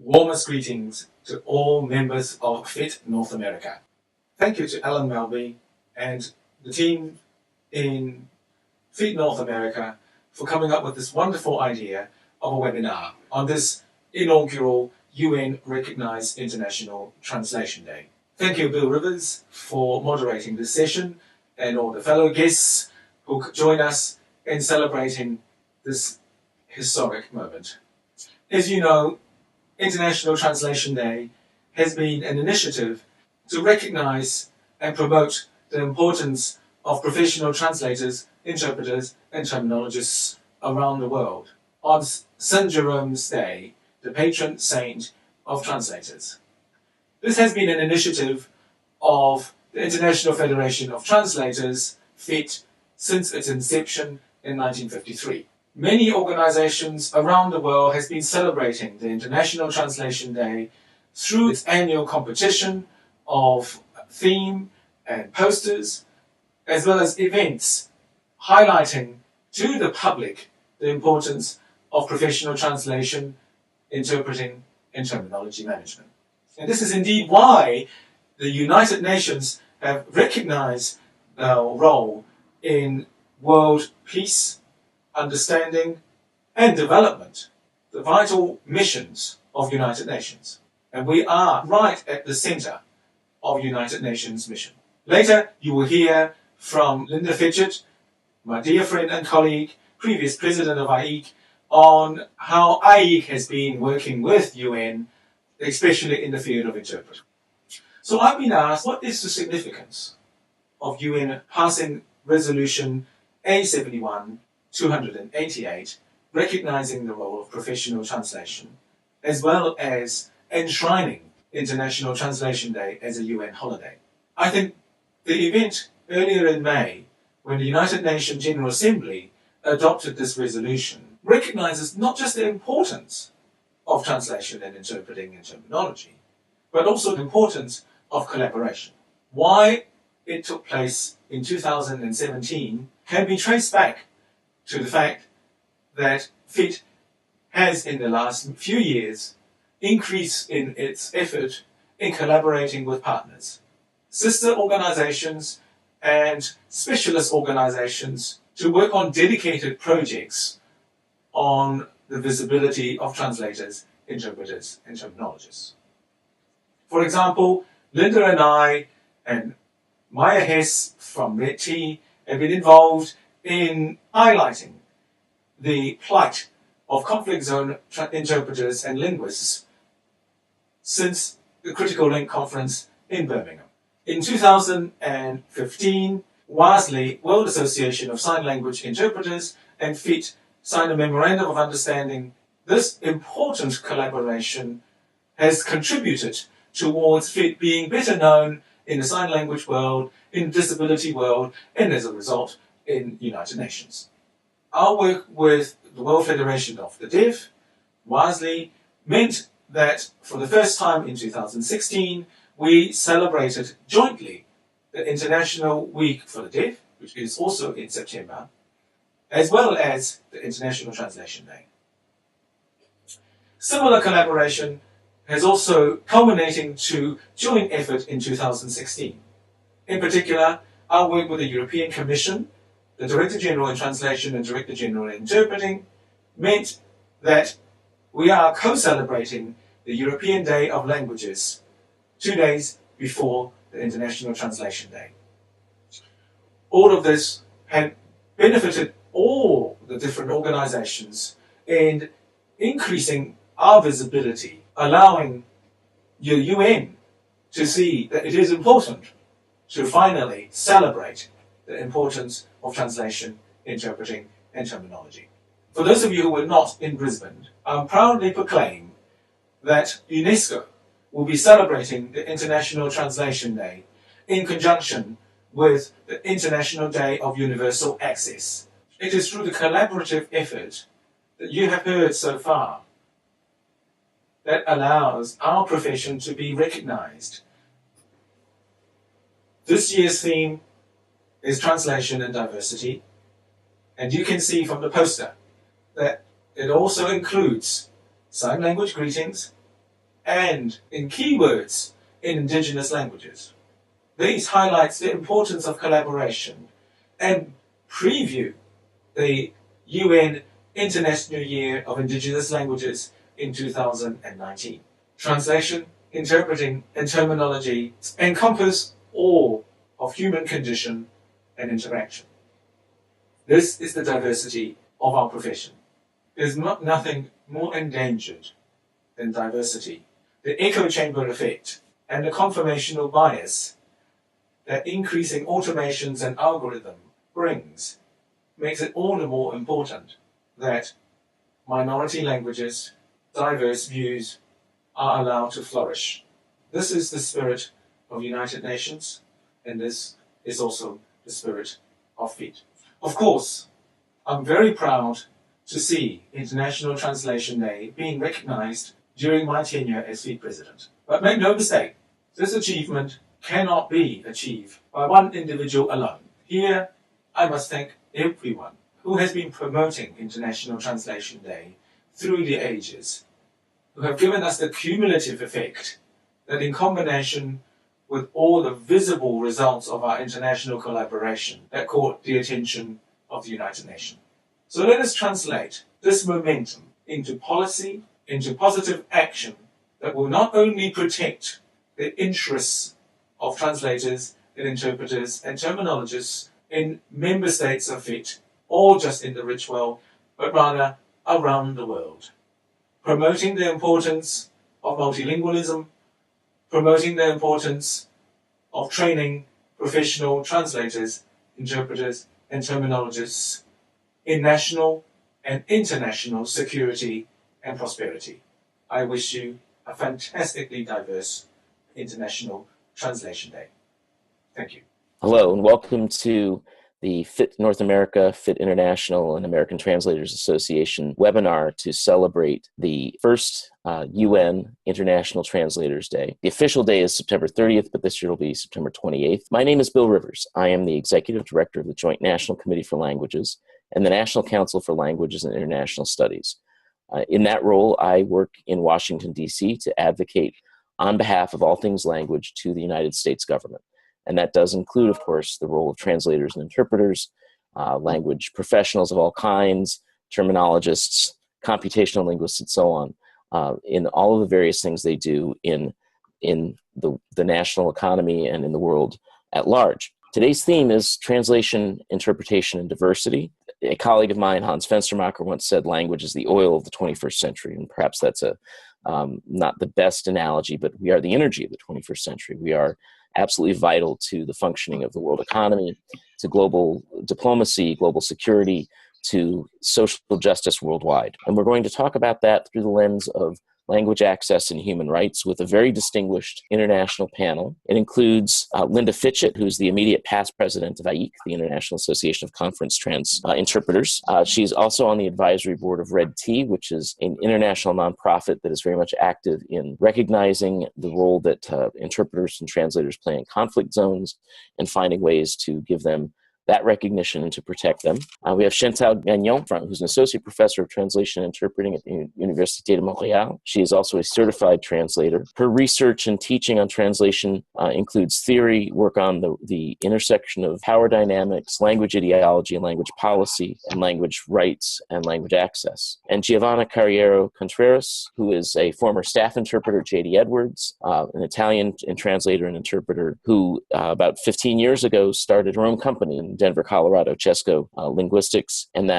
Warmest greetings to all members of FIT North America. Thank you to Alan Melby and the team in FIT North America for coming up with this wonderful idea of a webinar on this inaugural UN-recognized International Translation Day. Thank you, Bill Rivers, for moderating this session and all the fellow guests who could join us in celebrating this historic moment. As you know, International Translation Day has been an initiative to recognize and promote the importance of professional translators, interpreters, and terminologists around the world on St. Jerome's Day, the patron saint of translators. This has been an initiative of the International Federation of Translators, FIT, since its inception in 1953. Many organizations around the world have been celebrating the International Translation Day through its annual competition of theme and posters, as well as events highlighting to the public the importance of professional translation, interpreting, and terminology management. And this is indeed why the United Nations have recognized our role in world peace, understanding, and development, the vital missions of United Nations. And we are right at the center of United Nations mission. Later, you will hear from Linda Fitchett, my dear friend and colleague, previous president of IEC, on how IEC has been working with UN, especially in the field of interpreting. So I've been asked, what is the significance of UN passing Resolution A71-288, recognizing the role of professional translation, as well as enshrining International Translation Day as a UN holiday? I think the event earlier in May, when the United Nations General Assembly adopted this resolution, recognizes not just the importance of translation and interpreting and terminology, but also the importance of collaboration. Why it took place in 2017 can be traced back to the fact that FIT has, in the last few years, increased in its effort in collaborating with partners, sister organizations and specialist organizations, to work on dedicated projects on the visibility of translators, interpreters, and terminologists. For example, Linda and I and Maya Hess from Red T have been involved in highlighting the plight of conflict zone interpreters and linguists since the Critical Link Conference in Birmingham. In 2015, WASLI, World Association of Sign Language Interpreters, and FIT signed a Memorandum of Understanding. This important collaboration has contributed towards FIT being better known in the sign language world, in the disability world, and as a result, in the United Nations. Our work with the World Federation of the Deaf, WASLI, meant that for the first time in 2016, we celebrated jointly the International Week for the Deaf, which is also in September, as well as the International Translation Day. Similar collaboration has also culminating to joint effort in 2016. In particular, our work with the European Commission, the Director General in Translation and Director General in Interpreting, meant that we are co-celebrating the European Day of Languages 2 days before the International Translation Day. All of this had benefited all the different organizations in increasing our visibility, allowing the UN to see that it is important to finally celebrate the importance of translation, interpreting, and terminology. For those of you who were not in Brisbane, I proudly proclaim that UNESCO will be celebrating the International Translation Day in conjunction with the International Day of Universal Access. It is through the collaborative effort that you have heard so far that allows our profession to be recognized. This year's theme is translation and diversity, and you can see from the poster that it also includes sign language greetings, and in keywords in indigenous languages. These highlights the importance of collaboration and preview the UN International Year of Indigenous Languages in 2019. Translation, interpreting, and terminology encompass all of human condition and interaction. This is the diversity of our profession. There's nothing more endangered than diversity. The echo chamber effect and the conformational bias that increasing automations and algorithm brings makes it all the more important that minority languages, diverse views are allowed to flourish. This is the spirit of United Nations, and this is also the spirit of FIT. Of course, I'm very proud to see International Translation Day being recognized during my tenure as FIT President. But make no mistake, this achievement cannot be achieved by one individual alone. Here, I must thank everyone who has been promoting International Translation Day through the ages, who have given us the cumulative effect that in combination with all the visible results of our international collaboration that caught the attention of the United Nations. So let us translate this momentum into policy, into positive action that will not only protect the interests of translators and interpreters and terminologists in member states of FIT, or just in the rich world, but rather around the world. Promoting the importance of multilingualism, promoting the importance of training professional translators, interpreters, and terminologists in national and international security and prosperity. I wish you a fantastically diverse International Translation Day. Thank you. Hello, and welcome to the FIT North America, FIT International, and American Translators Association webinar to celebrate the first UN International Translators Day. The official day is September 30th, but this year will be September 28th. My name is Bill Rivers. I am the Executive Director of the Joint National Committee for Languages and the National Council for Languages and International Studies. In that role, I work in Washington, D.C. to advocate on behalf of all things language to the United States government. And that does include, of course, the role of translators and interpreters, language professionals of all kinds, terminologists, computational linguists, and so on, in all of the various things they do in the national economy and in the world at large. Today's theme is translation, interpretation, and diversity. A colleague of mine, Hans Fenstermacher, once said language is the oil of the 21st century, and perhaps that's not the best analogy, but we are the energy of the 21st century. We are absolutely vital to the functioning of the world economy, to global diplomacy, global security, to social justice worldwide. And we're going to talk about that through the lens of language access and human rights with a very distinguished international panel. It includes Linda Fitchett, who's the immediate past president of IEC, the International Association of Conference Interpreters. She's also on the advisory board of Red T, which is an international nonprofit that is very much active in recognizing the role that interpreters and translators play in conflict zones and finding ways to give them that recognition and to protect them. We have Chantal Gagnon, who's an associate professor of translation and interpreting at the Université de Montréal. She is also a certified translator. Her research and teaching on translation includes theory, work on the intersection of power dynamics, language ideology and language policy, and language rights and language access. And Giovanna Carriero-Contreras, who is a former staff interpreter at J.D. Edwards, an Italian translator and interpreter who about 15 years ago started her own company in Denver, Colorado, Chesco Linguistics, and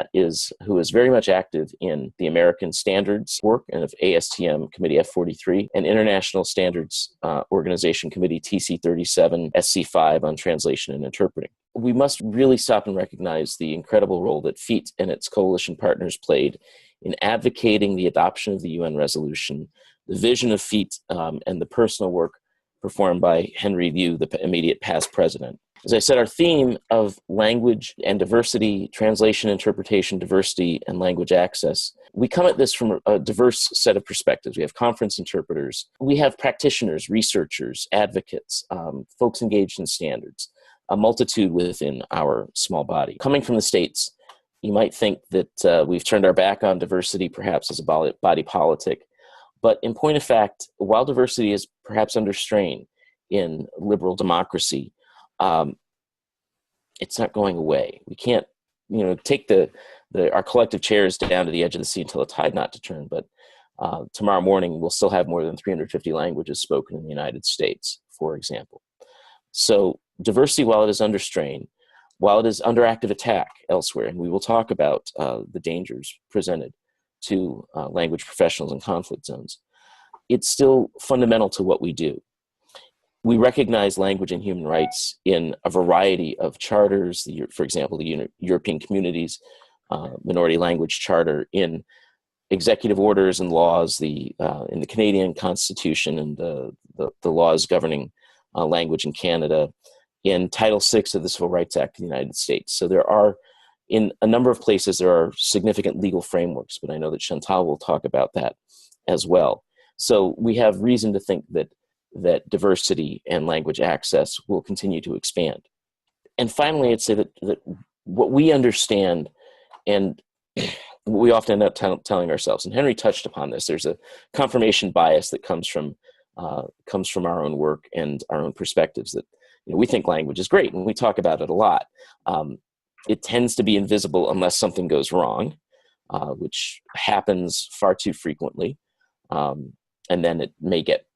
who is very much active in the American standards work and of ASTM Committee F43 and International Standards Organization Committee TC37 SC5 on translation and interpreting. We must really stop and recognize the incredible role that FIT and its coalition partners played in advocating the adoption of the UN resolution, the vision of FIT, and the personal work performed by Henry Liu, the immediate past president. As I said, our theme of language and diversity, translation, interpretation, diversity, and language access, we come at this from a diverse set of perspectives. We have conference interpreters. We have practitioners, researchers, advocates, folks engaged in standards, a multitude within our small body. Coming from the States, you might think that we've turned our back on diversity, perhaps as a body politic. But in point of fact, while diversity is perhaps under strain in liberal democracy, it's not going away. We can't, take our collective chairs down to the edge of the sea until a tide not to turn. But tomorrow morning, we'll still have more than 350 languages spoken in the United States, for example. So diversity, while it is under strain, while it is under active attack elsewhere, and we will talk about the dangers presented to language professionals in conflict zones, it's still fundamental to what we do. We recognize language and human rights in a variety of charters, for example, the European Communities Minority Language Charter, in executive orders and laws, in the Canadian Constitution and the laws governing language in Canada, in Title VI of the Civil Rights Act of the United States. So there are, in a number of places, there are significant legal frameworks, but I know that Chantal will talk about that as well. So we have reason to think that diversity and language access will continue to expand. And finally, I'd say that what we understand and what we often end up telling ourselves, and Henry touched upon this, there's a confirmation bias that comes from our own work and our own perspectives, that we think language is great and we talk about it a lot. It tends to be invisible unless something goes wrong, which happens far too frequently, and then it may get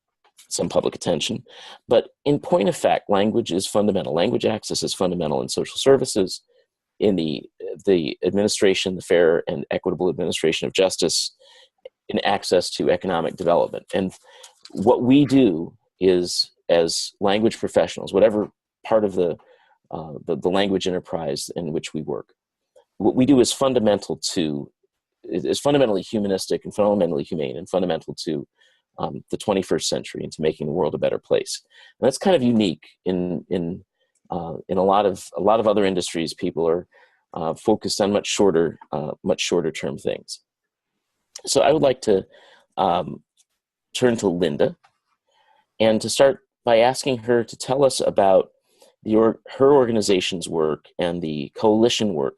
some public attention. But in point of fact, language is fundamental. Language access is fundamental in social services, in the administration, the fair and equitable administration of justice, in access to economic development. And what we do is, as language professionals, whatever part of the language enterprise in which we work, what we do is fundamentally humanistic and fundamentally humane and fundamental to the 21st century and to making the world a better place. And that's kind of unique in a lot of other industries. People are focused on much shorter term things. So I would like to turn to Linda and to start by asking her to tell us about her organization's work and the coalition work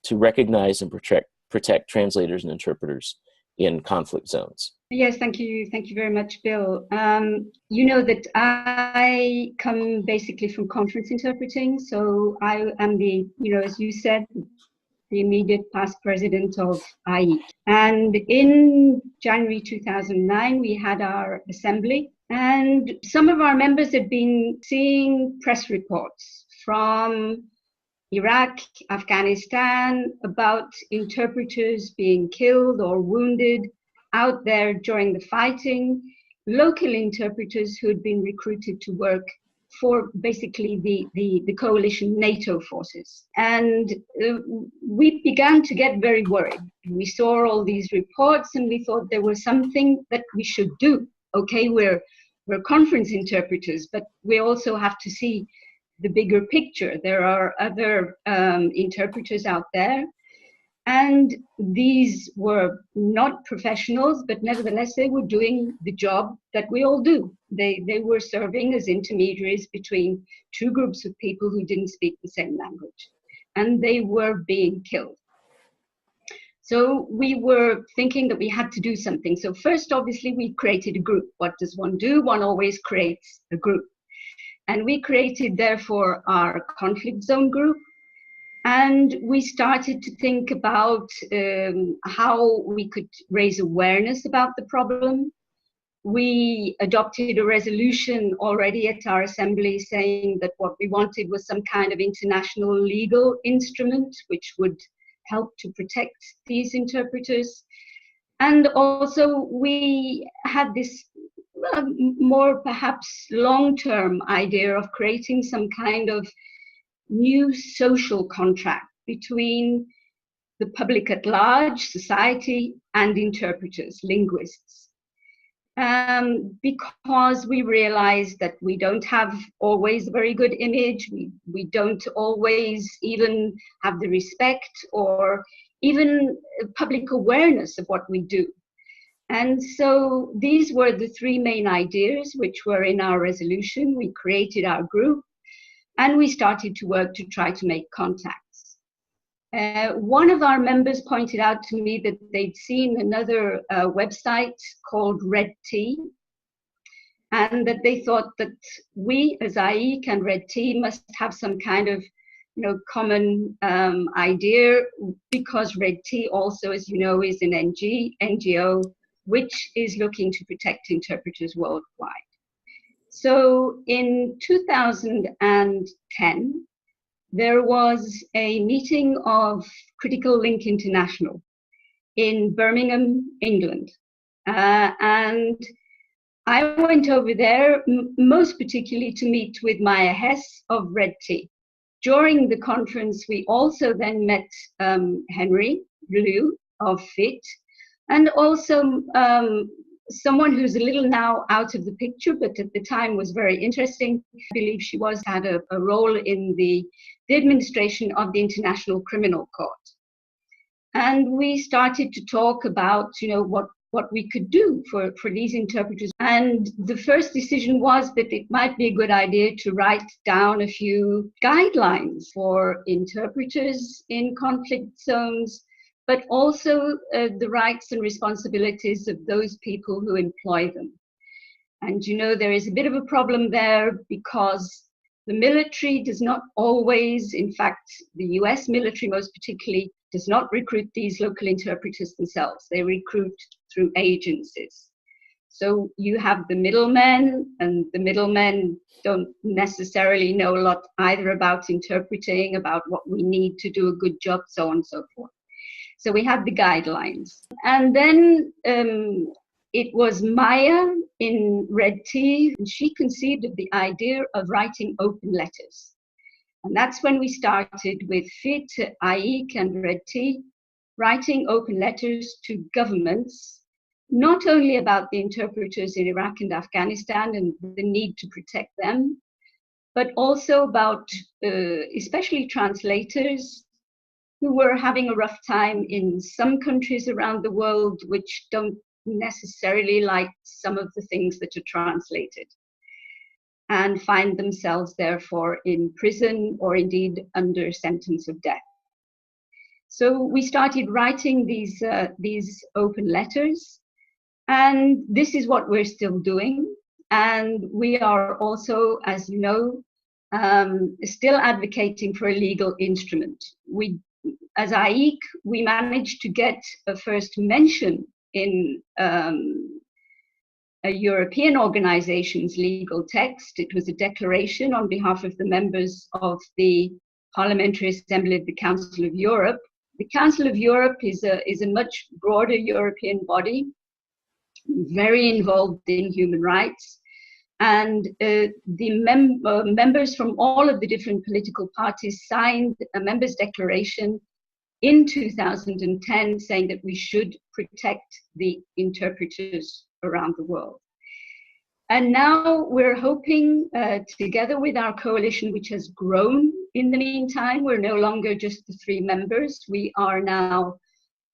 to recognize and protect translators and interpreters in conflict zones. Yes, thank you very much, Bill. You know that I come basically from conference interpreting, so I am as you said, the immediate past president of IE. And in January 2009, we had our assembly, and some of our members had been seeing press reports from Iraq, Afghanistan, about interpreters being killed or wounded out there during the fighting, local interpreters who had been recruited to work for basically the coalition NATO forces. And we began to get very worried. We saw all these reports and we thought there was something that we should do. Okay, we're conference interpreters, but we also have to see the bigger picture. There are other interpreters out there, and these were not professionals, but nevertheless they were doing the job that we all do. They were serving as intermediaries between two groups of people who didn't speak the same language, and they were being killed. So we were thinking that we had to do something. So first, obviously, we created a group. What does one do? One always creates a group. And we created, therefore, our conflict zone group. And we started to think about how we could raise awareness about the problem. We adopted a resolution already at our assembly saying that what we wanted was some kind of international legal instrument which would help to protect these interpreters. And also we had this more perhaps long-term idea of creating some kind of new social contract between the public at large, society, and interpreters, linguists. Because we realize that we don't have always a very good image, we don't always even have the respect or even public awareness of what we do. And so these were the three main ideas which were in our resolution. We created our group and we started to work to try to make contacts. One of our members pointed out to me that they'd seen another website called Red Tea, and that they thought that we as IEC and Red Tea must have some kind of common idea, because Red Tea also, as you know, is an NGO which is looking to protect interpreters worldwide. So in 2010, there was a meeting of Critical Link International in Birmingham, England. And I went over there, most particularly to meet with Maya Hess of Red Tea. During the conference, we also then met Henry Liu of FIT, and also someone who's a little now out of the picture, but at the time was very interesting. I believe she had a role in the administration of the International Criminal Court. And we started to talk about, what we could do for these interpreters. And the first decision was that it might be a good idea to write down a few guidelines for interpreters in conflict zones, but also the rights and responsibilities of those people who employ them. And there is a bit of a problem there, because the military does not always, in fact, the US military most particularly, does not recruit these local interpreters themselves. They recruit through agencies. So you have the middlemen, and the middlemen don't necessarily know a lot either about interpreting, about what we need to do a good job, so on and so forth. So we have the guidelines. And then it was Maya in Red Tea, and she conceived of the idea of writing open letters. And that's when we started with FIT, IEC, and Red Tea, writing open letters to governments, not only about the interpreters in Iraq and Afghanistan and the need to protect them, but also about especially translators who were having a rough time in some countries around the world which don't necessarily like some of the things that are translated, and find themselves therefore in prison or indeed under sentence of death. So we started writing these open letters, and this is what we're still doing. And we are also, as you know, still advocating for a legal instrument. We, as IEC, we managed to get a first mention in a European organization's legal text. It was a declaration on behalf of the members of the Parliamentary Assembly of the Council of Europe. The Council of Europe is a much broader European body, very involved in human rights. And the members from all of the different political parties signed a members' declaration in 2010 saying that we should protect the interpreters around the world. And now we're hoping, together with our coalition, which has grown in the meantime, we're no longer just the 3 members. We are now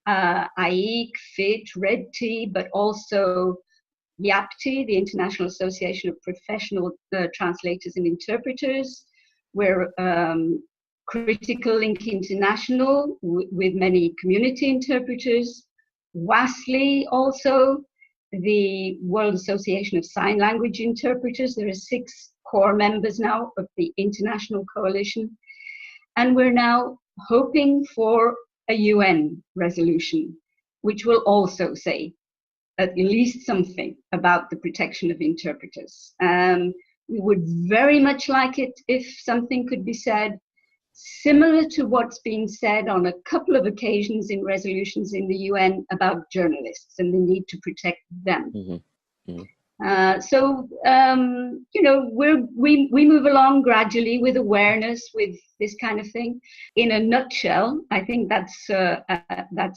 IEC, FIT, Red Tea, but also IAPT, the International Association of Professional Translators and Interpreters. We're Critical Link International with many community interpreters. WASLI also, the World Association of Sign Language Interpreters. There are 6 core members now of the international coalition. And we're now hoping for a UN resolution, which will also say at least something about the protection of interpreters. We would very much like it if something could be said similar to what's been said on a couple of occasions in resolutions in the UN about journalists and the need to protect them. Mm-hmm. Mm-hmm. So we move along gradually with awareness, with this kind of thing. In a nutshell, I think that's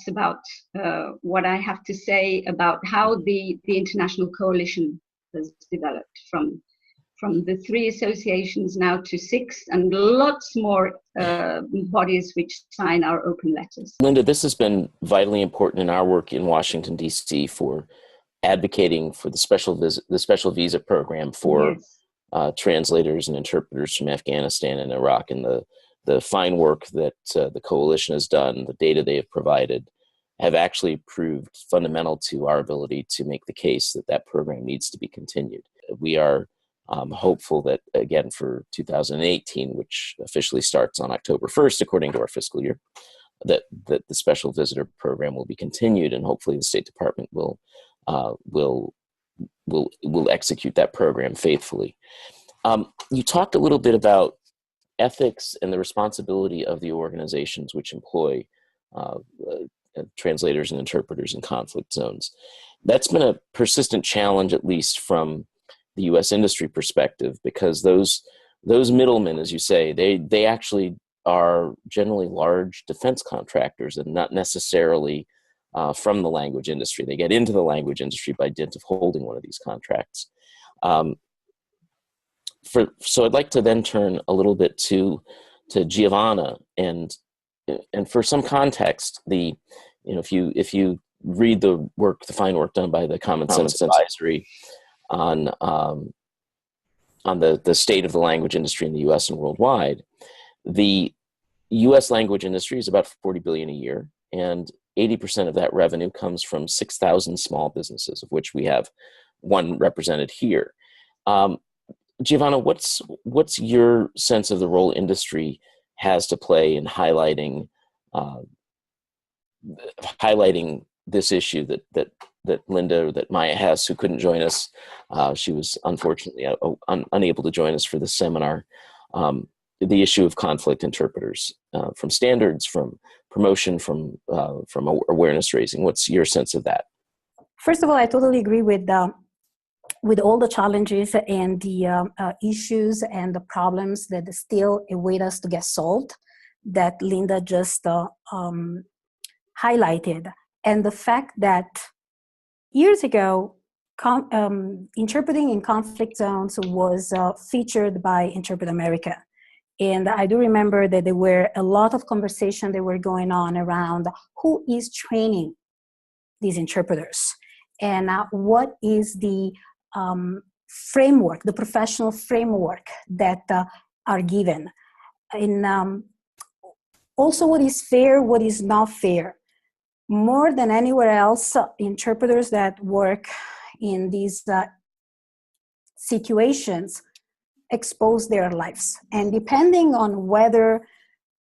about what I have to say about how the international coalition has developed from the 3 associations now to 6, and lots more bodies which sign our open letters. Linda, this has been vitally important in our work in Washington, D.C. for advocating for the special visa program for yes. Translators and interpreters from Afghanistan and Iraq and the the fine work that the coalition has done, the data they have provided, have actually proved fundamental to our ability to make the case that that program needs to be continued. We are hopeful that, again, for 2018, which officially starts on October 1st, according to our fiscal year, that the special visitor program will be continued, and hopefully the State Department will execute that program faithfully. You talked a little bit about ethics and the responsibility of the organizations which employ translators and interpreters in conflict zones. That's been a persistent challenge, at least from the U.S. industry perspective, because those middlemen, as you say, they actually are generally large defense contractors and not necessarily from the language industry. They get into the language industry by dint of holding one of these contracts. So I'd like to then turn a little bit to Giovanna, and for some context, if you read the fine work done by the Common Sense Advisory on the state of the language industry in the U.S. and worldwide, the U.S. language industry is about $40 billion a year, and 80% of that revenue comes from 6,000 small businesses, of which we have one represented here. Giovanna, what's your sense of the role industry has to play in highlighting this issue that Linda, that Maya Hess, who couldn't join us, she was unfortunately unable to join us for this seminar, the issue of conflict interpreters, from standards, from promotion, from awareness raising. What's your sense of that? First of all, I totally agree with all the challenges and the issues and the problems that still await us to get solved that Linda just highlighted. And the fact that years ago, interpreting in conflict zones was featured by Interpret America. And I do remember that there were a lot of conversation that were going on around who is training these interpreters and what is the framework, the professional framework that are given. And also what is fair, what is not fair. More than anywhere else, interpreters that work in these situations expose their lives. And depending on whether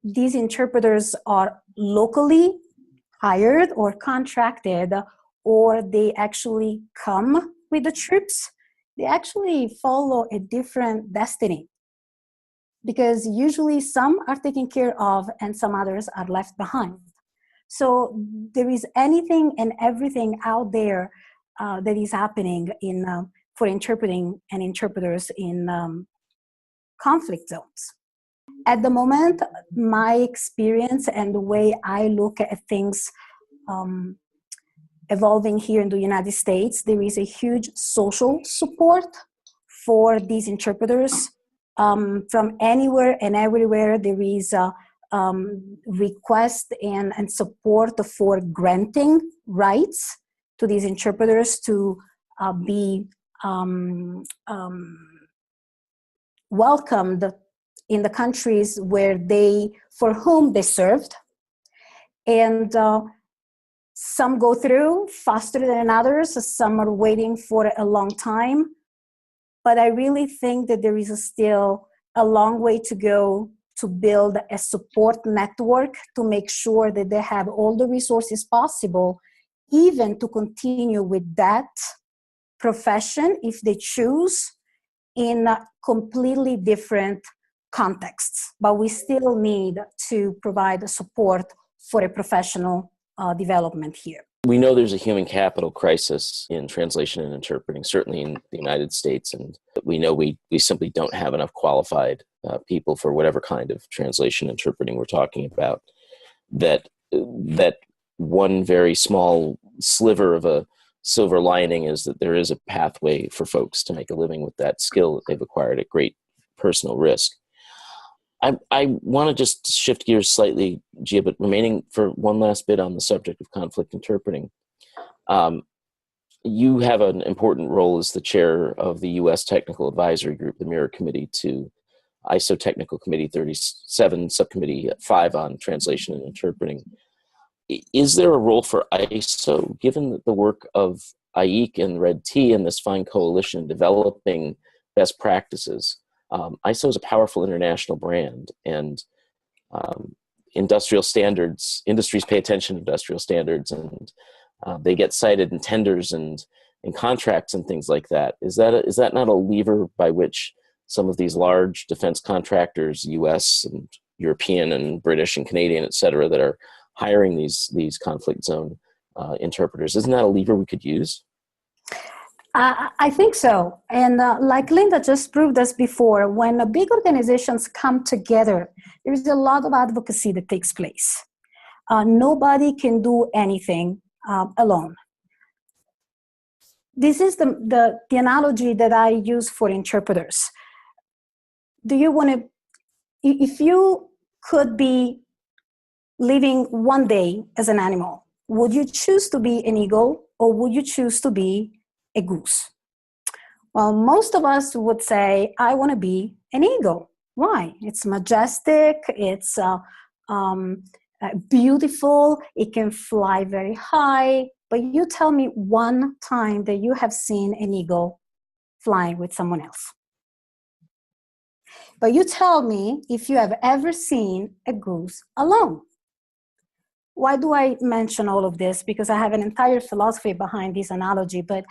these interpreters are locally hired or contracted, or they actually come with the troops, they actually follow a different destiny. Because usually some are taken care of and some others are left behind. So there is anything and everything out there that is happening for interpreting and interpreters in conflict zones. At the moment, my experience and the way I look at things evolving here in the United States, there is a huge social support for these interpreters. From anywhere and everywhere, there is a request and support for granting rights to these interpreters to be welcomed in the countries for whom they served. And some go through faster than others, some are waiting for a long time. But I really think that there is still a long way to go to build a support network to make sure that they have all the resources possible, even to continue with that profession if they choose in completely different contexts. But we still need to provide the support for a professional development here. We know there's a human capital crisis in translation and interpreting, certainly in the United States, and we know we simply don't have enough qualified people for whatever kind of translation interpreting we're talking about. That one very small sliver of a silver lining is that there is a pathway for folks to make a living with that skill that they've acquired at great personal risk. I want to just shift gears slightly, Gia, but remaining for one last bit on the subject of conflict interpreting. You have an important role as the chair of the U.S. Technical Advisory Group, the Mirror Committee to ISO Technical Committee 37, Subcommittee 5 on Translation and Interpreting. Is there a role for ISO, given the work of IEC and Red T and this fine coalition in developing best practices? ISO is a powerful international brand, and industrial standards, industries pay attention to industrial standards, and they get cited in tenders and in contracts and things like that. Is that not a lever by which some of these large defense contractors, US and European and British and Canadian, et cetera, that are hiring these conflict zone interpreters, isn't that a lever we could use? I think so. And like Linda just proved us before, when big organizations come together, there is a lot of advocacy that takes place. Nobody can do anything alone. This is the analogy that I use for interpreters. If you could be living one day as an animal, would you choose to be an eagle or would you choose to be a goose? Well, most of us would say, I want to be an eagle. Why? It's majestic, it's beautiful, it can fly very high. But you tell me one time that you have seen an eagle flying with someone else. But you tell me if you have ever seen a goose alone. Why do I mention all of this? Because I have an entire philosophy behind this analogy, but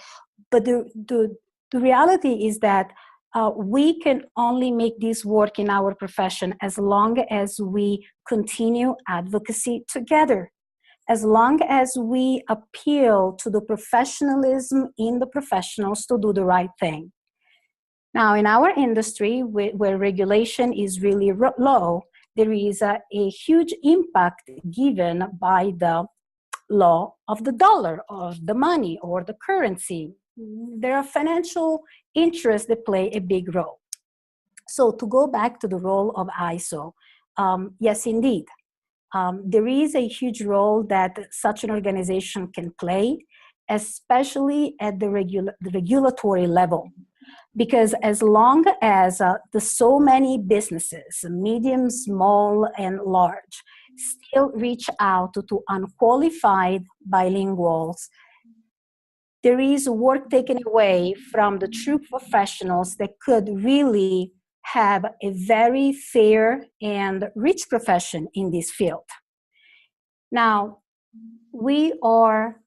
the reality is that we can only make this work in our profession as long as we continue advocacy together, as long as we appeal to the professionalism in the professionals to do the right thing. Now, in our industry, where regulation is really low, there is a huge impact given by the law of the dollar, or the money, or the currency. There are financial interests that play a big role. So to go back to the role of ISO, yes, indeed. There is a huge role that such an organization can play, especially at the regulatory level. Because as long as the so many businesses, medium, small, and large, still reach out to unqualified bilinguals, there is work taken away from the true professionals that could really have a very fair and rich profession in this field. Now, we are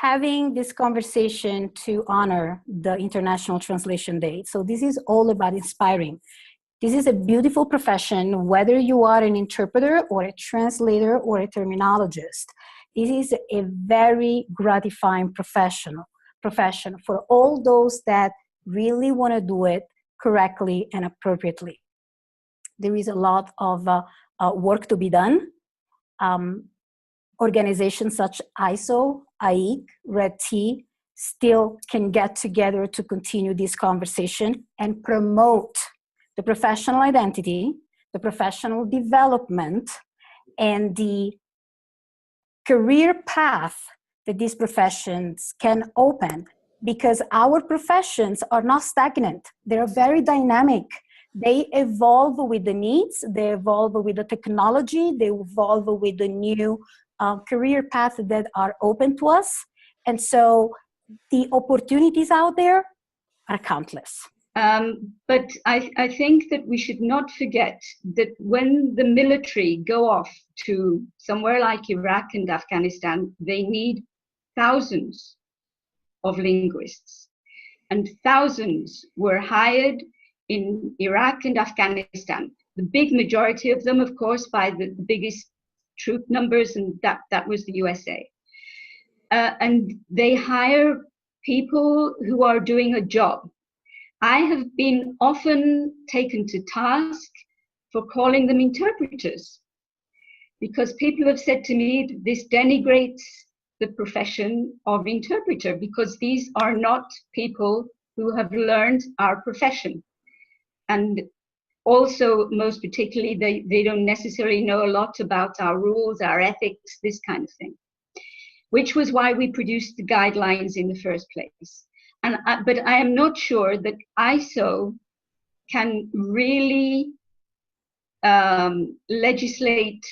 having this conversation to honor the International Translation Day. So this is all about inspiring. This is a beautiful profession, whether you are an interpreter or a translator or a terminologist. This is a very gratifying profession for all those that really want to do it correctly and appropriately. There is a lot of work to be done. Organizations such as ISO, IEC, Red T still can get together to continue this conversation and promote the professional identity, the professional development, and the career path that these professions can open, because our professions are not stagnant. They're very dynamic. They evolve with the needs, they evolve with the technology, they evolve with the new career paths that are open to us. And so the opportunities out there are countless. But I think that we should not forget that when the military go off to somewhere like Iraq and Afghanistan, they need thousands of linguists. And thousands were hired in Iraq and Afghanistan. The big majority of them, of course, by the biggest troop numbers, and that was the USA. And they hire people who are doing a job. I have been often taken to task for calling them interpreters, because people have said to me, this denigrates the profession of interpreter, because these are not people who have learned our profession. And also, most particularly, they don't necessarily know a lot about our rules, our ethics, this kind of thing, which was why we produced the guidelines in the first place. But I am not sure that ISO can really legislate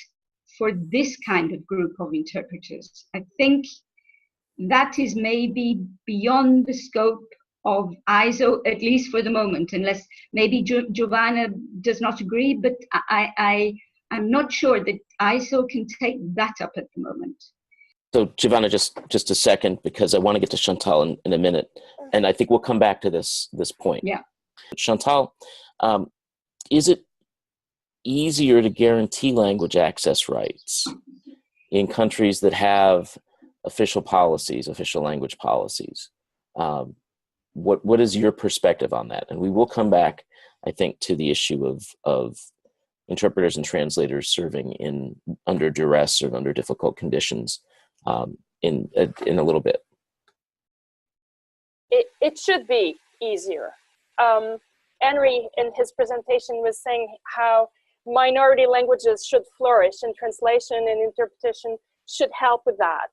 for this kind of group of interpreters. I think that is maybe beyond the scope of ISO, at least for the moment, unless maybe Giovanna does not agree, but I'm not sure that ISO can take that up at the moment. So Giovanna, just a second, because I want to get to Chantal in a minute, and I think we'll come back to this point. Yeah. Chantal, is it easier to guarantee language access rights in countries that have official policies, official language policies? What is your perspective on that? And we will come back, I think, to the issue of interpreters and translators serving under duress or under difficult conditions in a little bit. It should be easier. Henry, in his presentation, was saying how minority languages should flourish, and translation and interpretation should help with that.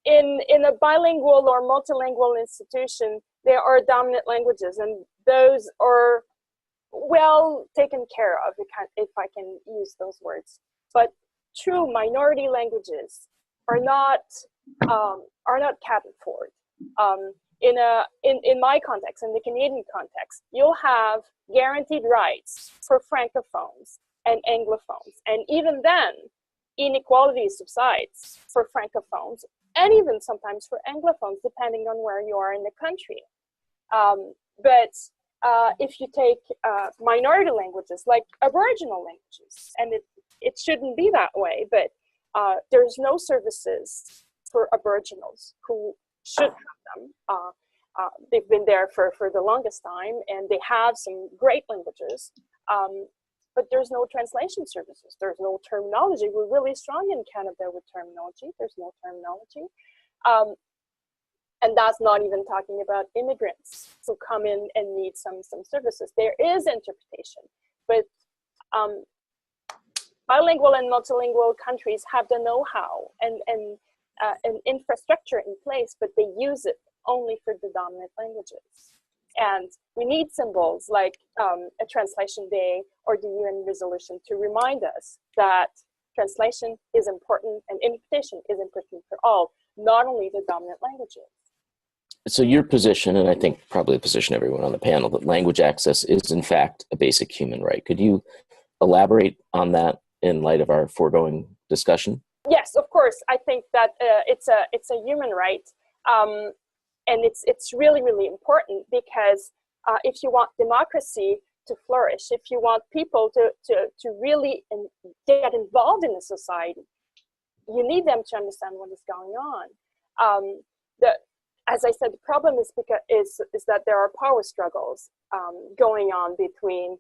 In a bilingual or multilingual institution, there are dominant languages, and those are well taken care of, if I can use those words. But true minority languages are not catered for. In my context, in the Canadian context, you'll have guaranteed rights for francophones and anglophones, and even then, inequality subsides for francophones and even sometimes for anglophones, depending on where you are in the country. But if you take minority languages like Aboriginal languages, and it shouldn't be that way, but there's no services for Aboriginals who should have them. They've been there for the longest time, and they have some great languages, but there's no translation services. There's no terminology. We're really strong in Canada with terminology. There's no terminology. And that's not even talking about immigrants who come in and need some services. There is interpretation, but bilingual and multilingual countries have the know-how and infrastructure in place, but they use it only for the dominant languages. And we need symbols like a translation day or the UN resolution to remind us that translation is important and interpretation is important for all, not only the dominant languages. So your position, and I think probably the position of everyone on the panel, that language access is in fact a basic human right. Could you elaborate on that in light of our foregoing discussion? Yes, of course. I think that it's a human right. And it's really, really important because if you want democracy to flourish, if you want people to really get involved in the society, you need them to understand what is going on. As I said, the problem is that there are power struggles going on between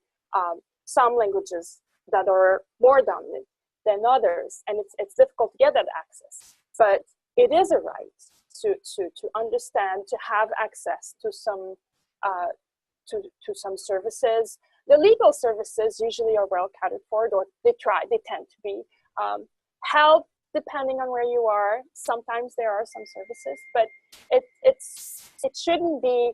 some languages that are more dominant than others, and it's difficult to get that access. But it is a right to understand, to have access to some services. The legal services usually are well catered for, or they tend to be. Help, depending on where you are. Sometimes there are some services, but it shouldn't be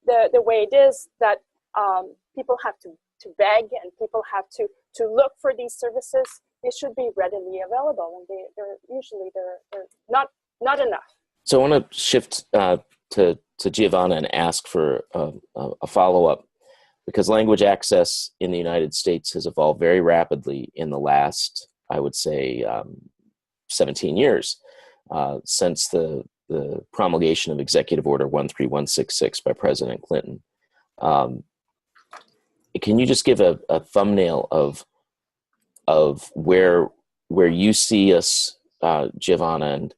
the way it is, that people have to beg and people have to look for these services. They should be readily available, and they're not enough. So I want to shift to Giovanna and ask for a follow-up, because language access in the United States has evolved very rapidly in the last, I would say, 17 years, since the promulgation of Executive Order 13166 by President Clinton. Can you just give a thumbnail of where you see us, Giovanna,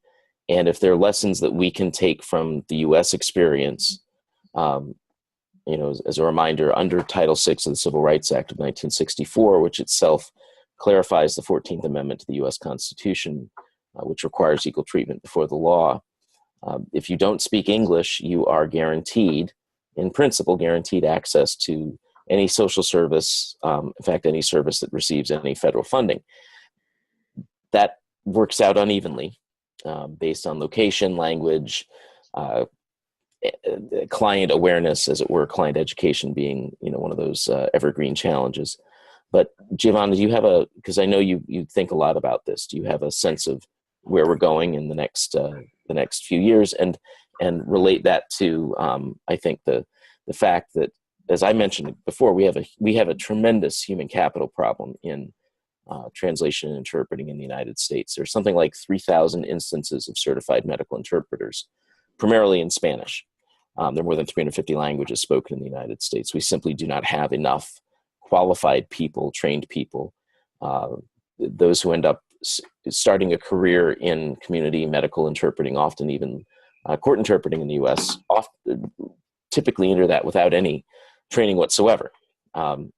and if there are lessons that we can take from the U.S. experience, as a reminder, under Title VI of the Civil Rights Act of 1964, which itself clarifies the 14th Amendment to the U.S. Constitution, which requires equal treatment before the law. If you don't speak English, you are guaranteed, in principle, guaranteed access to any social service, in fact, any service that receives any federal funding. That works out unevenly based on location, language, client awareness, as it were, client education being, one of those evergreen challenges. But Giovanna, do you have because I know you think a lot about this, do you have a sense of where we're going in the next few years, and relate that to, I think the fact that, as I mentioned before, we have a tremendous human capital problem in translation and interpreting in the United States. There's something like 3,000 instances of certified medical interpreters, primarily in Spanish. There are more than 350 languages spoken in the United States. We simply do not have enough qualified people, trained people, those who end up starting a career in community medical interpreting, often even court interpreting in the U.S., typically enter that without any training whatsoever. And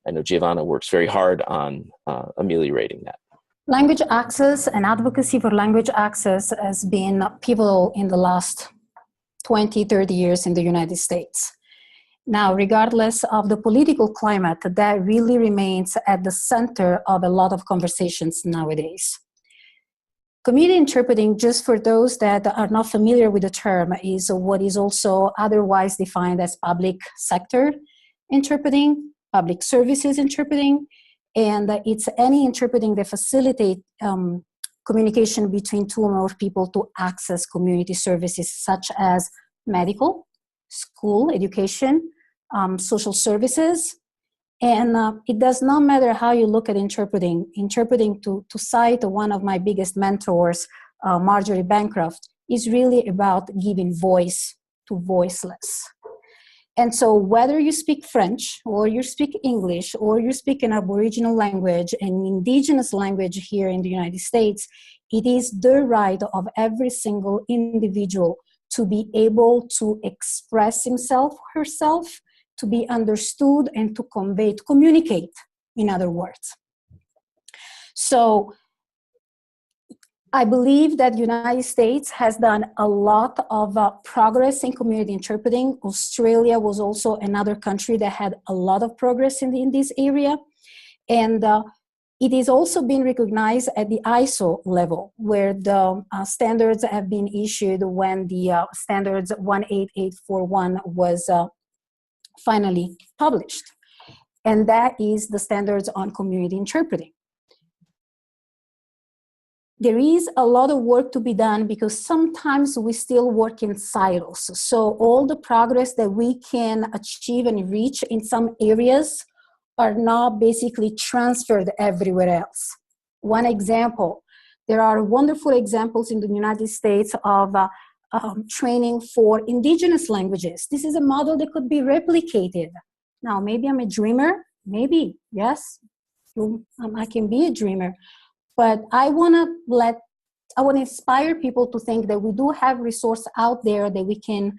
I know Giovanna works very hard on ameliorating that. Language access and advocacy for language access has been pivotal in the last 20, 30 years in the United States. Now, regardless of the political climate, that really remains at the center of a lot of conversations nowadays. Community interpreting, just for those that are not familiar with the term, is what is also otherwise defined as public sector interpreting, public services interpreting, and it's any interpreting that facilitate communication between two or more people to access community services such as medical, school, education, social services. And it does not matter how you look at interpreting. Interpreting, to cite one of my biggest mentors, Marjorie Bancroft, is really about giving voice to voiceless. And so whether you speak French or you speak English or you speak an Aboriginal language, an indigenous language here in the United States, it is the right of every single individual to be able to express himself, herself, to be understood and to convey, to communicate, in other words. So I believe that the United States has done a lot of progress in community interpreting. Australia was also another country that had a lot of progress in this area. And it is also been recognized at the ISO level, where the standards have been issued when the standards 18841 was finally published. And that is the standards on community interpreting. There is a lot of work to be done because sometimes we still work in silos. So all the progress that we can achieve and reach in some areas are not basically transferred everywhere else. One example, there are wonderful examples in the United States of training for indigenous languages. This is a model that could be replicated. Now, maybe I'm a dreamer, maybe, yes, I can be a dreamer. But I want to inspire people to think that we do have resources out there that we can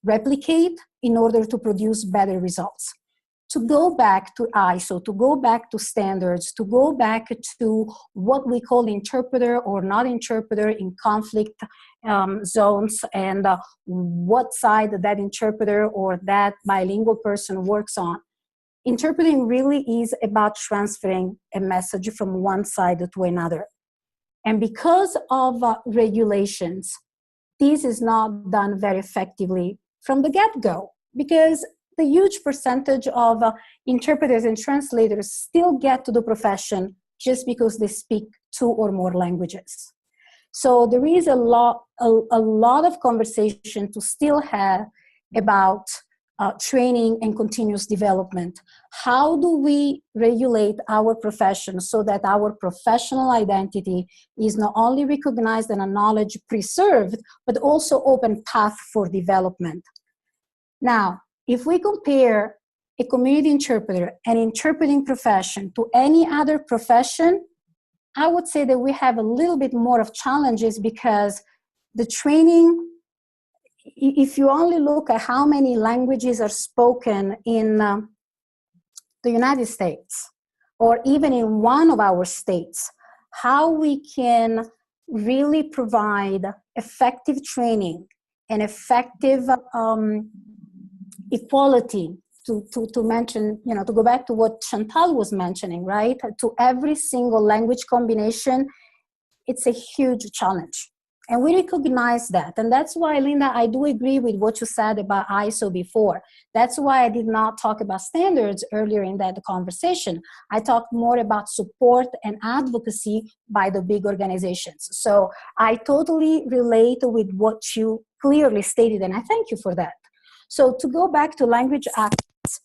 replicate in order to produce better results. To go back to ISO, to go back to standards, to go back to what we call interpreter or not interpreter in conflict zones, and what side that interpreter or that bilingual person works on. Interpreting really is about transferring a message from one side to another. And because of regulations, this is not done very effectively from the get-go, because the huge percentage of interpreters and translators still get to the profession just because they speak two or more languages. So there is a lot of conversation to still have about training and continuous development. How do we regulate our profession so that our professional identity is not only recognized and a knowledge preserved, but also open path for development? Now, if we compare a community interpreter, an interpreting profession, to any other profession, I would say that we have a little bit more of challenges because the training, if you only look at how many languages are spoken in the United States, or even in one of our states, how we can really provide effective training and effective equality, to mention, to go back to what Chantal was mentioning, right? To every single language combination, it's a huge challenge. And we recognize that. And that's why, Linda, I do agree with what you said about ISO before. That's why I did not talk about standards earlier in that conversation. I talked more about support and advocacy by the big organizations. So I totally relate with what you clearly stated, and I thank you for that. So to go back to language access,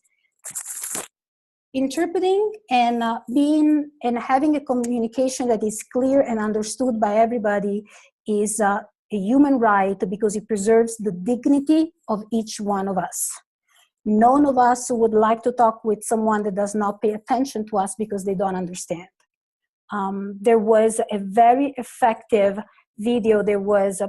interpreting and being and having a communication that is clear and understood by everybody is a human right because it preserves the dignity of each one of us. None of us would like to talk with someone that does not pay attention to us because they don't understand. There was a very effective video that was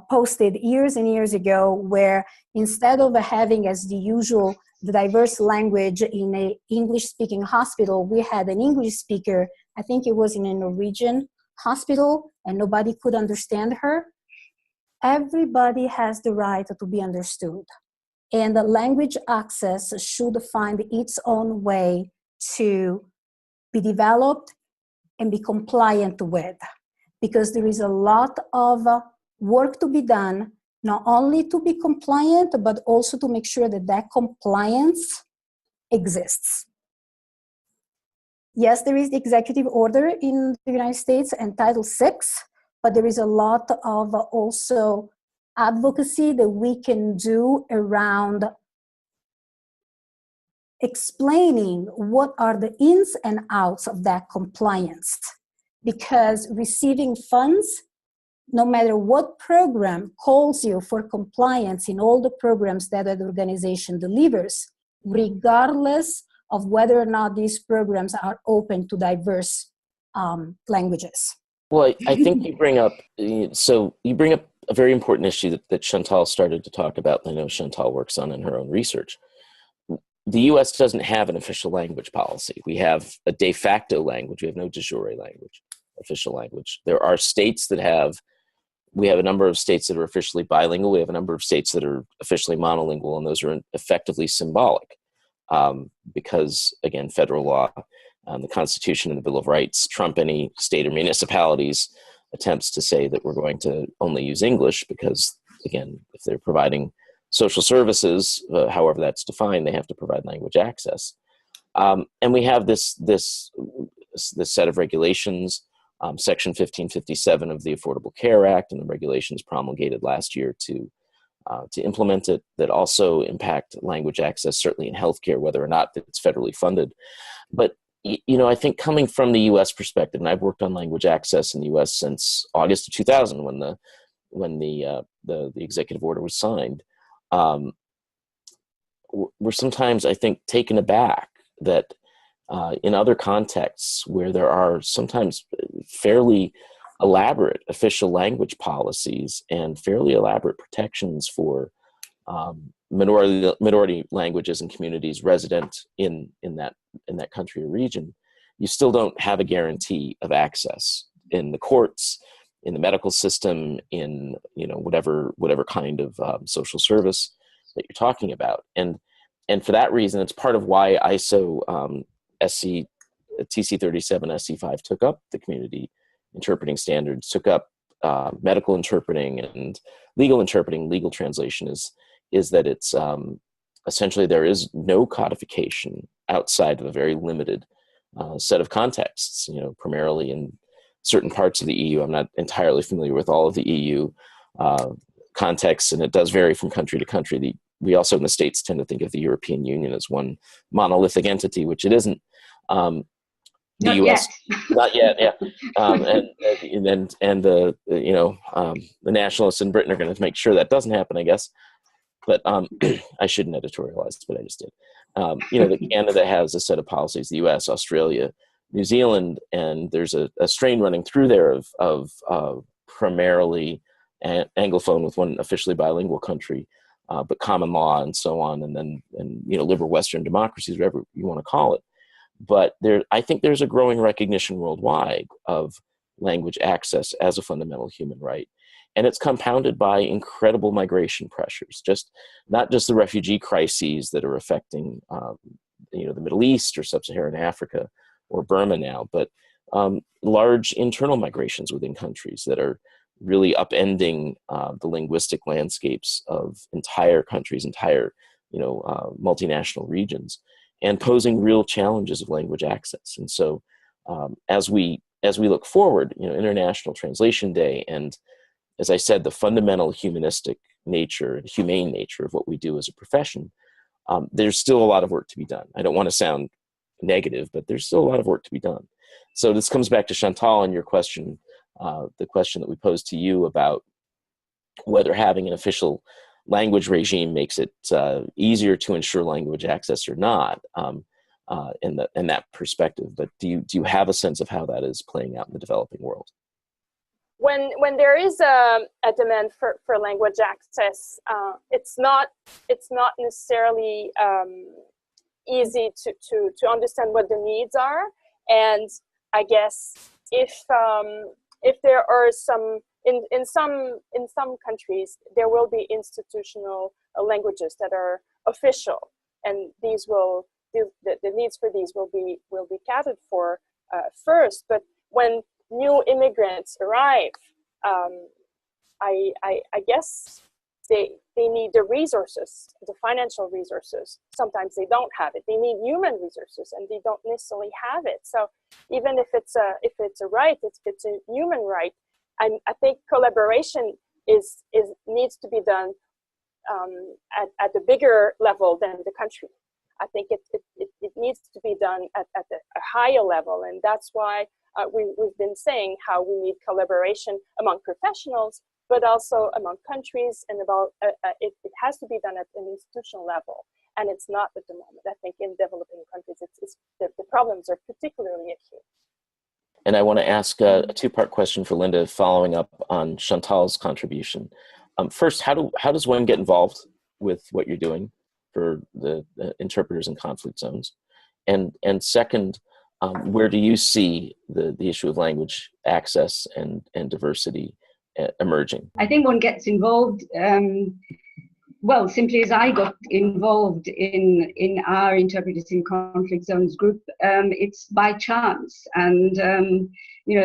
posted years and years ago where instead of having as the usual the diverse language in an English-speaking hospital, we had an English speaker, I think it was in a Norwegian hospital, and nobody could understand her. Everybody has the right to be understood. And the language access should find its own way to be developed and be compliant with. Because there is a lot of work to be done, not only to be compliant, but also to make sure that that compliance exists. Yes, there is the executive order in the United States and Title VI, but there is a lot of also advocacy that we can do around explaining what are the ins and outs of that compliance. Because receiving funds, no matter what program calls you for compliance in all the programs that the organization delivers, regardless of whether or not these programs are open to diverse languages. Well, I think you bring up a very important issue that Chantal started to talk about. I know Chantal works on in her own research. The U.S. doesn't have an official language policy. We have a de facto language. We have no de jure language, official language. There are states that have, we have a number of states that are officially bilingual. We have a number of states that are officially monolingual, and those are effectively symbolic because, again, federal law, the Constitution and the Bill of Rights trump any state or municipalities' attempts to say that we're going to only use English because, again, if they're providing social services, however that's defined, they have to provide language access. And we have this set of regulations, Section 1557 of the Affordable Care Act, and the regulations promulgated last year to implement it, that also impact language access, certainly in healthcare, whether or not it's federally funded. But I think coming from the U.S. perspective, and I've worked on language access in the U.S. since August of 2000, when the executive order was signed. We're sometimes, I think, taken aback that in other contexts where there are sometimes fairly elaborate official language policies and fairly elaborate protections for minority languages and communities resident in that country or region, you still don't have a guarantee of access in the courts, in the medical system, in whatever kind of social service that you're talking about. And for that reason, it's part of why ISO TC37 SC5 took up the community interpreting standards, took up medical interpreting and legal interpreting. Legal translation is that it's essentially there is no codification outside of a very limited set of contexts, primarily in certain parts of the EU. I'm not entirely familiar with all of the EU contexts, and it does vary from country to country. We also in the States tend to think of the European Union as one monolithic entity, which it isn't. The Not U.S. yet. Not yet, yeah. And the nationalists in Britain are going to make sure that doesn't happen, I guess. But I shouldn't editorialize, but I just did. That Canada has a set of policies, the U.S., Australia, New Zealand, and there's a strain running through there of primarily Anglophone with one officially bilingual country, but common law and so on, and liberal Western democracies, whatever you want to call it. But I think there's a growing recognition worldwide of language access as a fundamental human right. And it's compounded by incredible migration pressures, not just the refugee crises that are affecting the Middle East or Sub-Saharan Africa or Burma now, but large internal migrations within countries that are really upending the linguistic landscapes of entire countries, entire multinational regions, and posing real challenges of language access. And so, as we look forward, International Translation Day, and as I said, the fundamental humane nature of what we do as a profession, there's still a lot of work to be done. I don't want to sound negative, but there's still a lot of work to be done. So this comes back to Chantal and your question, the question that we posed to you about whether having an official language regime makes it easier to ensure language access or not, in that perspective. But do you have a sense of how that is playing out in the developing world? When there is a demand for language access, it's not necessarily easy to understand what the needs are. And I guess if there are some in some countries, there will be institutional languages that are official, and the needs for these will be catered for first. But when new immigrants arrive, I guess they need the resources, the financial resources. Sometimes they don't have it. They need human resources, and they don't necessarily have it. So even if it's a right, if it's a human right, I think collaboration needs to be done at a bigger level than the country. I think it needs to be done at a higher level, and that's why we've been saying how we need collaboration among professionals, but also among countries, and it has to be done at an institutional level, and it's not at the moment. I think in developing countries, the problems are particularly acute. And I want to ask a two-part question for Linda, following up on Chantal's contribution. First, how does one get involved with what you're doing for the interpreters in conflict zones? And second, where do you see the issue of language access and diversity emerging? I think one gets involved, simply as I got involved in our Interpreters in Conflict Zones group. It's by chance, and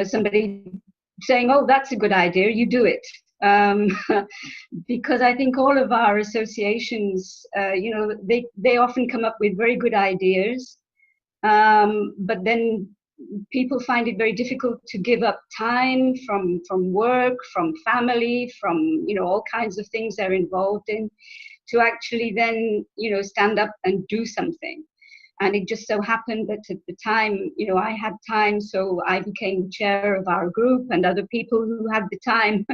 somebody saying, "Oh, that's a good idea, you do it." Because I think all of our associations, they often come up with very good ideas, but then people find it very difficult to give up time from work, from family, from all kinds of things they're involved in, to actually then stand up and do something. And it just so happened that at the time, I had time, so I became chair of our group, and other people who had the time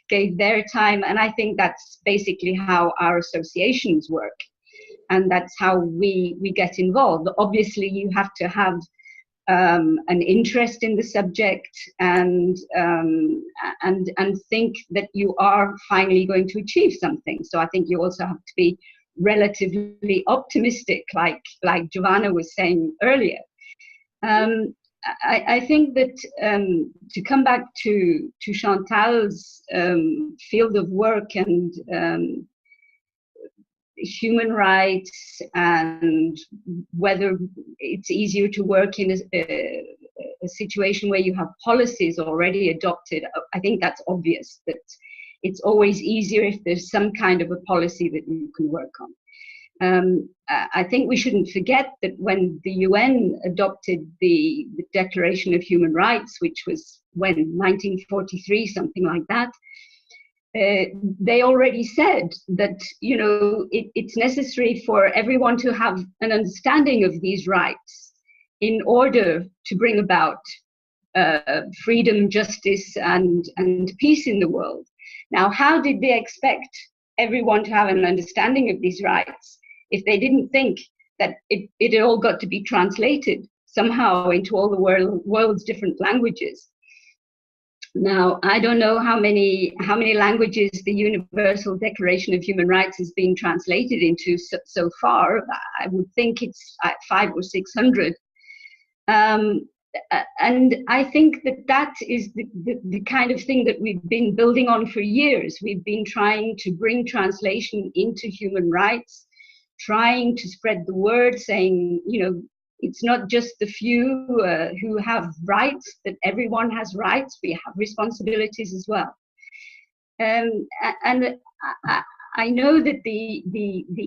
gave their time. And I think that's basically how our associations work, and that's how we get involved. Obviously, you have to have an interest in the subject, and think that you are finally going to achieve something. So I think you also have to be relatively optimistic, like Giovanna was saying earlier. I think that to come back to Chantal's field of work and human rights, and whether it's easier to work in a situation where you have policies already adopted, I think that's obvious, that it's always easier if there's some kind of a policy that you can work on. I think we shouldn't forget that when the UN adopted the Declaration of Human Rights, which was 1943, something like that, they already said that it's necessary for everyone to have an understanding of these rights in order to bring about freedom, justice, and peace in the world. Now, how did they expect everyone to have an understanding of these rights if they didn't think that it all got to be translated somehow into all the world's different languages? Now, I don't know how many languages the Universal Declaration of Human Rights has been translated into so far. I would think it's 500 or 600. And I think that is the kind of thing that we've been building on for years. We've been trying to bring translation into human rights, trying to spread the word, saying, it's not just the few who have rights, that everyone has rights. We have responsibilities as well. And I know that the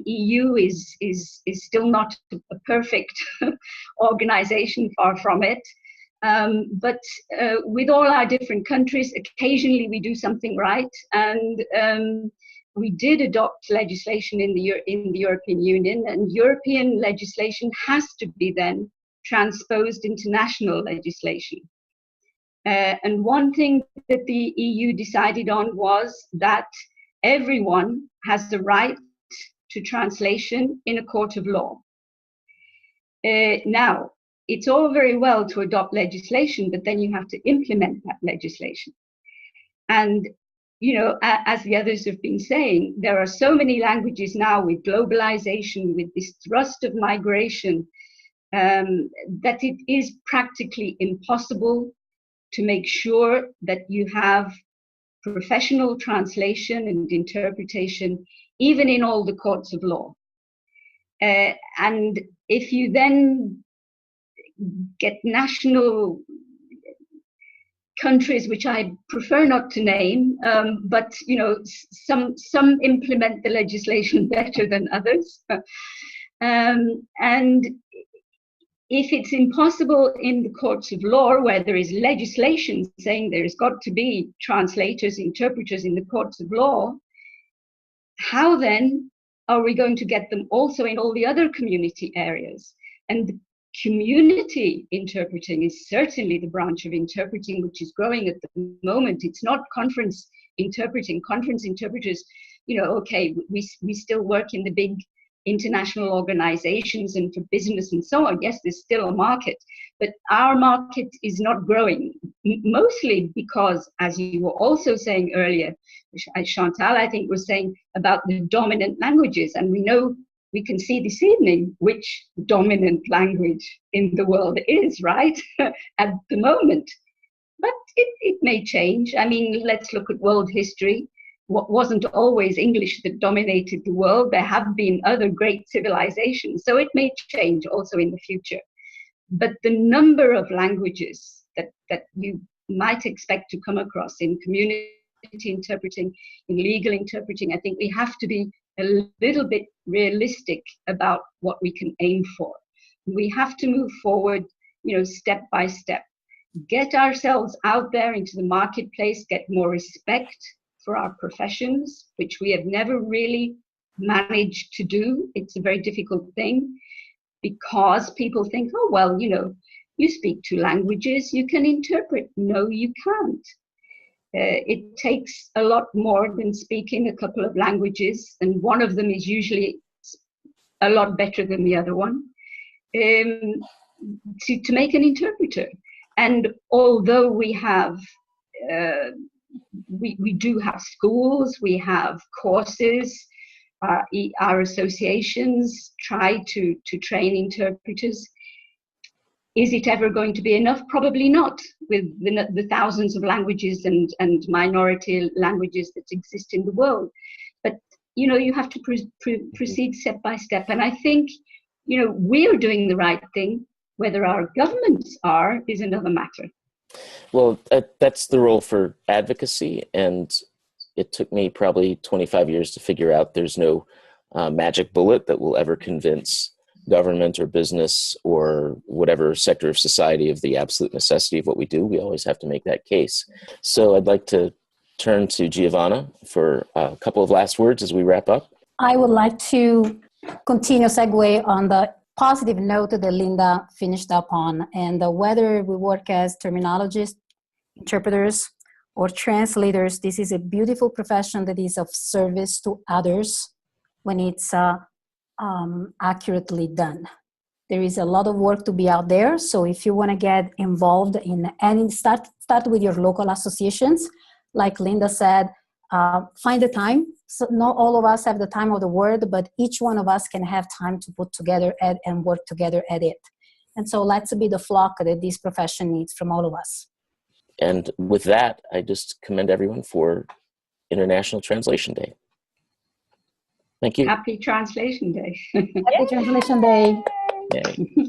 EU is still not a perfect organization, far from it. But with all our different countries, occasionally we do something right, and we did adopt legislation in the European Union, and European legislation has to be then transposed into national legislation. And one thing that the EU decided on was that everyone has the right to translation in a court of law. Now, it's all very well to adopt legislation, but then you have to implement that legislation. And, you know, as the others have been saying, there are so many languages now with globalization, with this thrust of migration, that it is practically impossible to make sure that you have professional translation and interpretation, even in all the courts of law. And if you then get national countries, which I prefer not to name, but you know, some implement the legislation better than others, and if it's impossible in the courts of law, where there is legislation saying there's got to be translators, interpreters in the courts of law, how then are we going to get them also in all the other community areas? And the community interpreting is certainly the branch of interpreting which is growing at the moment. It's not conference interpreting. Conference interpreters, you know, okay, we still work in the big international organizations and for business and so on. Yes, there's still a market, but our market is not growing, mostly because, as you were also saying earlier, Chantal, I think, was saying about the dominant languages. And we know, we can see this evening which dominant language in the world is, right, at the moment. But it may change. I mean, let's look at world history. What wasn't always English that dominated the world. There have been other great civilizations, so it may change also in the future. But the number of languages that you might expect to come across in community interpreting, in legal interpreting, I think we have to be a little bit realistic about what we can aim for. We have to move forward, you know, step by step, get ourselves out there into the marketplace, get more respect for our professions, which we have never really managed to do. It's a very difficult thing because people think, oh, well, you know, you speak 2 languages, you can interpret. No, you can't. It takes a lot more than speaking a couple of languages, and one of them is usually a lot better than the other one, to make an interpreter. And although we have we do have schools, we have courses, our associations try to train interpreters. Is it ever going to be enough? Probably not, with the thousands of languages and minority languages that exist in the world. But, you know, you have to proceed step by step. And I think, you know, we're doing the right thing. Whether our governments are is another matter. Well, that's the role for advocacy, and it took me probably 25 years to figure out there's no magic bullet that will ever convince government or business or whatever sector of society of the absolute necessity of what we do. We always have to make that case. So I'd like to turn to Giovanna for a couple of last words as we wrap up. I would like to continue segue on the positive note that Linda finished up on, and whether we work as terminologists, interpreters, or translators, this is a beautiful profession that is of service to others when it's accurately done. There is a lot of work to be out there, so if you want to get involved in any, start with your local associations. Like Linda said, find the time. So not all of us have the time of the world, but each one of us can have time to put together and work together at it. And so let's be the flock that this profession needs from all of us. And with that, I just commend everyone for International Translation Day. Thank you. Happy Translation Day. Happy Translation Day. Yay.